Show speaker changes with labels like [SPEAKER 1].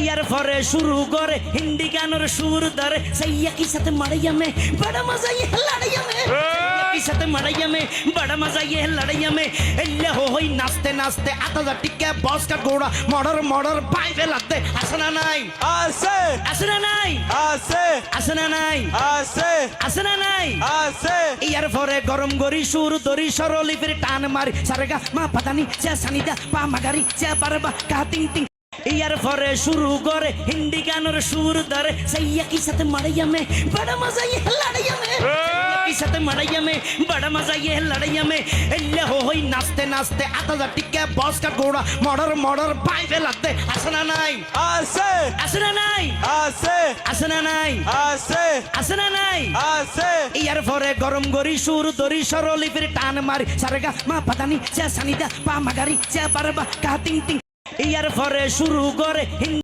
[SPEAKER 1] ইয়ার পরে শুরু করে হিন্দি গানের সুর ধরে सैया की साथ मड़ैया में बड़ा मजा ये लड़ैया में सैया की साथ मड़ैया में बड़ा मजा ये लड़ैया में एल्ले हो होई नाचते नाचते आता जा टिक्के बॉस का घोड़ा मर्डर मर्डर भाई फैलाते असना नहीं
[SPEAKER 2] আছে
[SPEAKER 1] असना नहीं
[SPEAKER 2] আছে
[SPEAKER 1] असना नहीं
[SPEAKER 2] আছে
[SPEAKER 1] असना नहीं
[SPEAKER 2] আছে
[SPEAKER 1] ইয়ার পরে গরম গরি সুর দরি সরলি ফির টান মারি সারেগা মা পাতানি চা সানিদা পা মাগারি চা বারবা কা টিং টিং ইয়ার পরে শুরু করে হিন্দি গানের সুর ধরে सैया की साथ मड़ैया में बड़ा मजा ये लड़ैया में सैया की साथ मड़ैया में बड़ा मजा ये लड़ैया में एल्ले हो होई नाचते नाचते आता जा टिक्के बॉस का घोड़ा मर्डर मर्डर भाई फैलाते असना नहीं
[SPEAKER 2] আছে
[SPEAKER 1] असना नहीं
[SPEAKER 2] আছে
[SPEAKER 1] असना नहीं
[SPEAKER 2] আছে
[SPEAKER 1] असना नहीं
[SPEAKER 2] আছে
[SPEAKER 1] ইয়ার পরে গরম গরি সুর দরি সরলি ফির টান মারি সারেগা মা পাতানি চা সানিদা পা মাগারি চা বারবা কা টিং টিং ইয়ার পরে শুরু করে